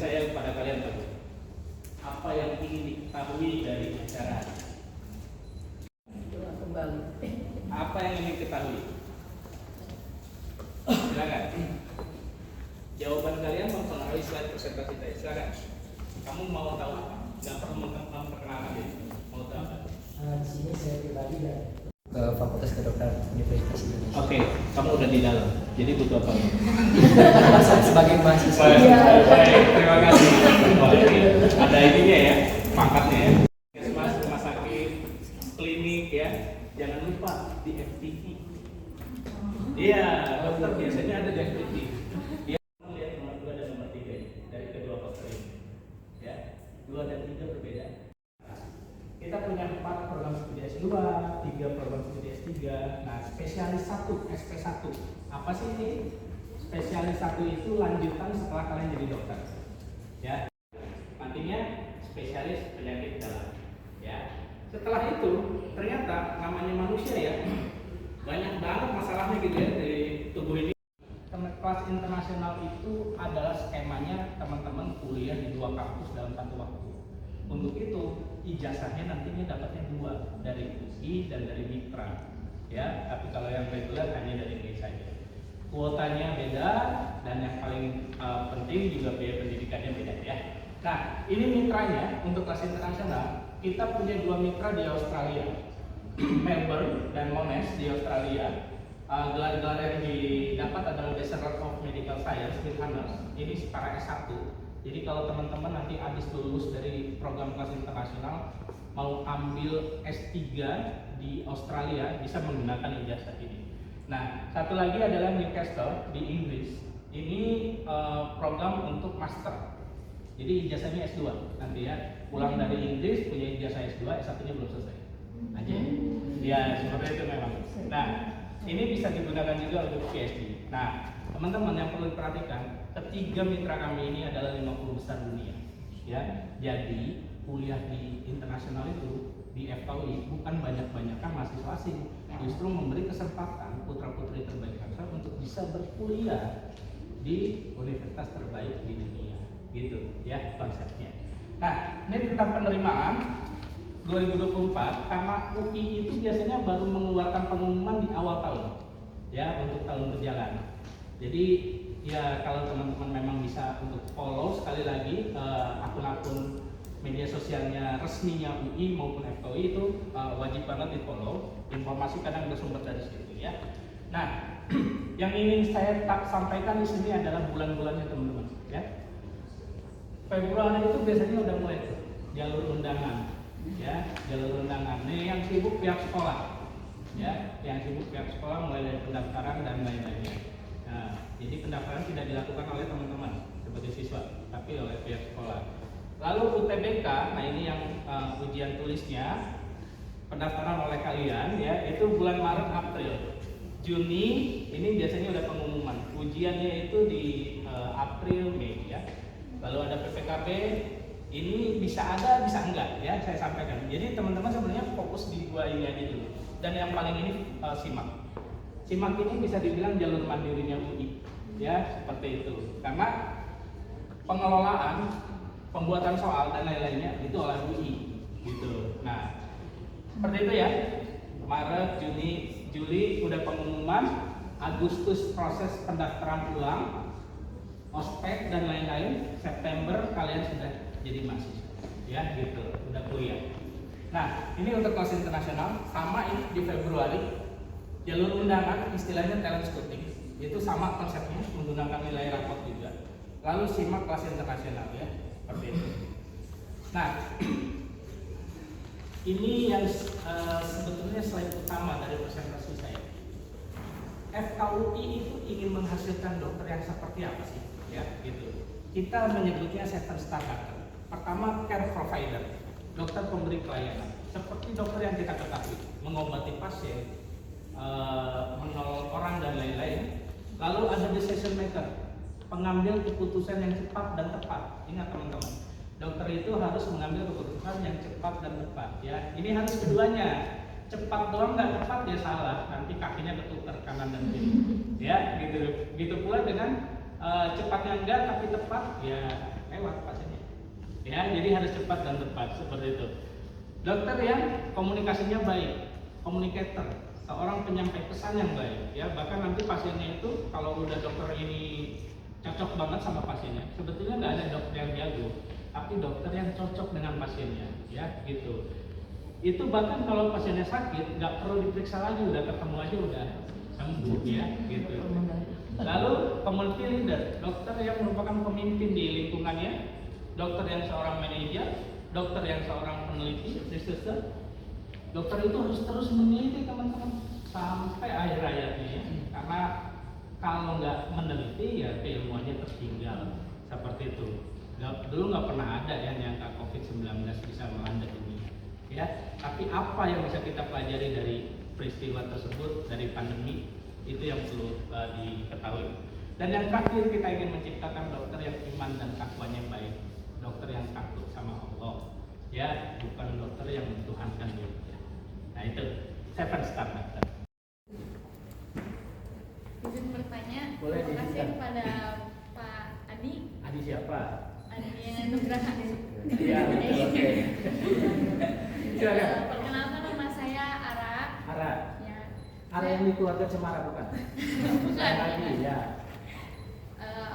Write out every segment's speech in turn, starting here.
saya kepada kalian Pak. Apa yang ingin diketahui dari acara? Apa yang ingin diketahui? Silakan. Jawaban kalian mempengaruhi slide presentasi saya. Silakan. Kamu mau tahu apa? Gak perlu memperkenalkan diri. Mau tahu apa? Di sini saya pribadi dan ke Fakultas Kedokteran Universitas Indonesia. Oke, kamu udah di dalam. Jadi butuh apa? Sebagai mahasiswa. Baik, terima kasih. Oh, ini ada ininya ya, pangkatnya ya. Puskesmas, rumah sakit, klinik ya. Jangan lupa di FTV. Iya, dokter biasanya ada di FTV. Ya, lihat nomor 2 dan nomor 3 ya, dari kedua dokter ini. Ya, 2 dan 3 berbeda. Kita punya 4 program studi S2, 3 program studi S3. Nah, spesialis 1, SP1. Apa sih ini? Spesialis 1 itu lanjutan setelah kalian jadi dokter. Ya. Nantinya spesialis penyakit dalam. Ya. Setelah itu, ternyata namanya manusia ya. Banyak banget masalahnya gitu ya di tubuh ini. Kelas internasional itu adalah skemanya teman-teman kuliah di 2 kampus dalam 1 waktu. Untuk itu ijazahnya nantinya dapatnya 2 dari UI dan dari Mitra, ya. Tapi kalau yang reguler hanya dari UI saja. Kuotanya beda dan yang paling penting juga biaya pendidikannya beda ya. Nah, ini mitranya untuk kelas internasional. Kita punya 2 mitra di Australia, Melbourne dan Monash di Australia. Gelar-gelar yang didapat adalah Bachelor of Medical Science with Honors. Ini para S1. Jadi kalau teman-teman nanti habis lulus dari program kelas internasional mau ambil S3 di Australia bisa menggunakan ijazah ini. Nah, satu lagi adalah Newcastle di Inggris. Ini program untuk master. Jadi ijazahnya S2 nanti ya. Pulang dari Inggris punya ijazah S2, S1-nya belum selesai. Aja. Ya, seperti itu memang. Nah, ini bisa digunakan juga untuk PhD. Nah, teman-teman yang perlu diperhatikan, ketiga mitra kami ini adalah 50 besar dunia. Ya, jadi kuliah di internasional itu di FKUI bukan banyak-banyakan mahasiswa asing, justru memberi kesempatan putra-putri terbaik bangsa untuk bisa berkuliah di universitas terbaik di dunia, gitu ya konsepnya. Nah, ini tentang penerimaan 2024, karena UI itu biasanya baru mengeluarkan pengumuman di awal tahun, ya untuk tahun berjalan. Jadi ya kalau teman-teman memang bisa untuk follow sekali lagi akun-akun media sosialnya resminya UI maupun FKUI itu wajib banget di follow. Informasi kadang bersumber dari situ ya. Nah, yang ingin saya sampaikan di sini adalah bulan-bulannya teman-teman ya. Februari itu biasanya udah mulai jalur undangan ya, jalur undangan. Nih yang sibuk pihak sekolah ya, yang sibuk pihak sekolah mulai dari pendaftaran dan lain-lainnya. Nah, jadi pendaftaran tidak dilakukan oleh teman-teman sebagai siswa, tapi oleh pihak sekolah. Lalu UTBK, nah ini yang ujian tulisnya, pendaftaran oleh kalian ya, itu bulan Maret, April. Juni ini biasanya udah pengumuman. Ujiannya itu di April, Mei ya. Lalu ada PPKB, ini bisa ada, bisa enggak ya, saya sampaikan. Jadi teman-teman sebenarnya fokus di 2 ini aja dulu. Dan yang paling ini SIMAK. SIMAK ini bisa dibilang jalur mandirinya UI ya, seperti itu. Karena pengelolaan, pembuatan soal dan lain-lainnya itu oleh UI gitu. Nah, seperti itu ya. Maret, Juni, Juli udah pengumuman, Agustus proses pendaftaran ulang, ospek dan lain-lain, September kalian sudah jadi mahasiswa ya gitu, udah kuliah. Nah, ini untuk kelas internasional, sama ini di Februari. Jalur undangan istilahnya talent scouting, itu sama konsepnya, menggunakan nilai rapot juga. Lalu simak kelas internasional ya, seperti itu. Nah, ini yang sebetulnya slide utama dari presentasi saya. FKUI itu ingin menghasilkan dokter yang seperti apa sih? Ya, gitu. Kita menyebutnya 7 star doctor. Pertama, care provider, dokter pemberi pelayanan. Seperti dokter yang kita ketahui, mengobati pasien, menolong orang dan lain-lain. Lalu ada decision maker, pengambil keputusan yang cepat dan tepat. Ingat teman-teman, dokter itu harus mengambil keputusan yang cepat dan tepat. Ya, ini harus keduanya. Cepat doang nggak tepat dia salah, nanti kakinya ketukar kanan dan kiri. Ya, gitu. Gitu pula dengan cepatnya enggak tapi tepat, ya lewat harus cepat dan tepat seperti itu. Dokter yang komunikasinya baik, communicator, seorang penyampai pesan yang baik, ya. Bahkan nanti pasiennya itu kalau udah dokter ini cocok banget sama pasiennya, sebetulnya nggak ada dokter yang jago, tapi dokter yang cocok dengan pasiennya, ya gitu. Itu bahkan kalau pasiennya sakit nggak perlu diperiksa lagi, udah ketemu aja udah sembuh, ya gitu. Lalu community leader, dokter yang merupakan pemimpin di lingkungannya, dokter yang seorang manajer, dokter yang seorang peneliti, researcher. Dokter itu harus terus meneliti teman-teman sampai akhir hayatnya, ya. Karena kalau nggak meneliti ya keilmuannya tertinggal seperti itu. Dulu nggak pernah ada yang nyangka COVID-19 bisa melanda dunia, ya. Tapi apa yang bisa kita pelajari dari peristiwa tersebut, dari pandemi, itu yang perlu diketahui. Dan yang terakhir, kita ingin menciptakan dokter yang iman dan takwanya baik, dokter yang takut sama Allah, ya, bukan dokter yang mentuhankan diri. Nah itu 7 step dokter. Izin bertanya, Boleh, terima kasih diizinkan. kepada Pak Adi. Adi siapa? Adi Nugraha. Iya, oke. Silakan. Perkenalkan, nama saya Ara. Ara. Ya. Ara yang di keluarga Cemara bukan? Bukan. Lagi ya.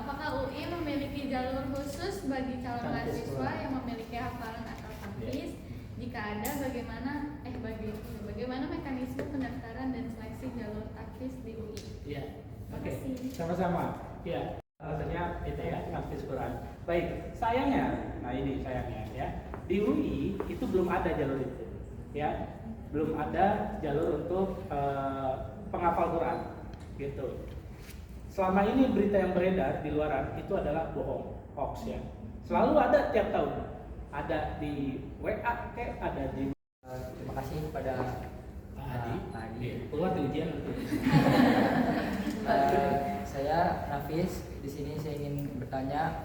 Apakah UI memiliki jalur khusus bagi calon Taktis, mahasiswa Pak. yang memiliki hafalan atau taktis? Jika ada, bagaimana mekanisme pendaftaran dan seleksi jalur taktis di UI? Iya. Terima Oke. kasih. Sama-sama. Ya. Alasannya itu ya, taktis Quran. Baik, sayangnya, nah ini sayangnya ya. Di UI itu belum ada jalur itu. Ya. Belum ada jalur untuk penghafal Quran. Gitu. Selama ini berita yang beredar di luaran itu adalah bohong, hoax ya. Selalu ada tiap tahun. Ada di WA kayak ada di Terima kasih kepada Pak Adi. Pak Adi. Keluar di ujian nanti. Saya Nafis. Di sini saya ingin bertanya.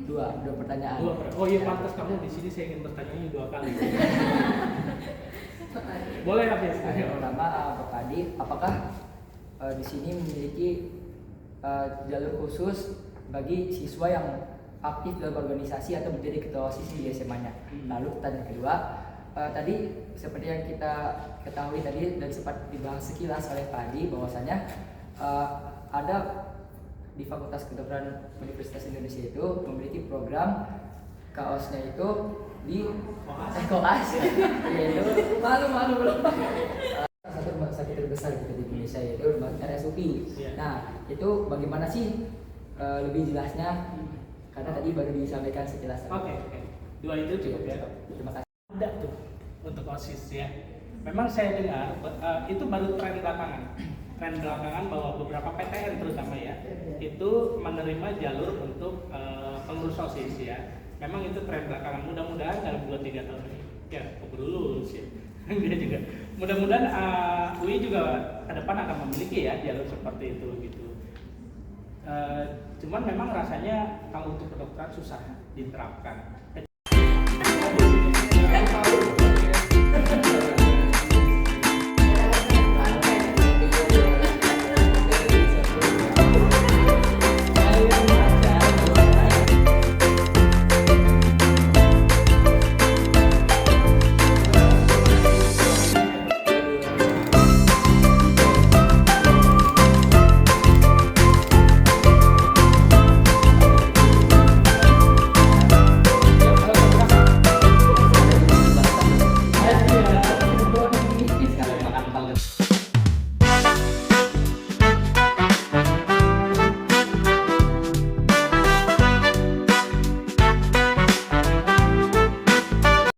Dua pertanyaan. Oh iya, pantas kamu di sini, saya ingin bertanya 2 kali. Boleh ya, Fis? Yang pertama, Pak Adi, apakah di sini memiliki jalur khusus bagi siswa yang aktif dalam organisasi atau menjadi ketua OSIS di SMA-nya? Lalu pertanyaan kedua, tadi seperti yang kita ketahui tadi dan sempat dibahas sekilas oleh Pak Adi, bahwasanya ada di Fakultas Kedokteran Universitas Indonesia itu memiliki program KOS-nya itu di KOAS, yaitu malu belum. Satu rumah sakit terbesar gitu di Indonesia, yaitu RSUI. Nah, itu bagaimana sih lebih jelasnya? Karena tadi baru disampaikan sekilas. Oke. 2 itu cukup ya. Terima kasih. Ada tuh untuk OSIS ya. Memang saya dengar itu baru tren belakangan. Tren belakangan bahwa beberapa PTN terutama ya, itu menerima jalur untuk pengurus OSIS ya. Memang itu tren belakangan. Mudah-mudahan dalam 2-3 tahun ini ya keburu lulus ya. Dia juga. Mudah-mudahan UI juga ke depan akan memiliki ya jalur seperti itu gitu. Cuman memang rasanya kalau untuk kedokteran susah diterapkan.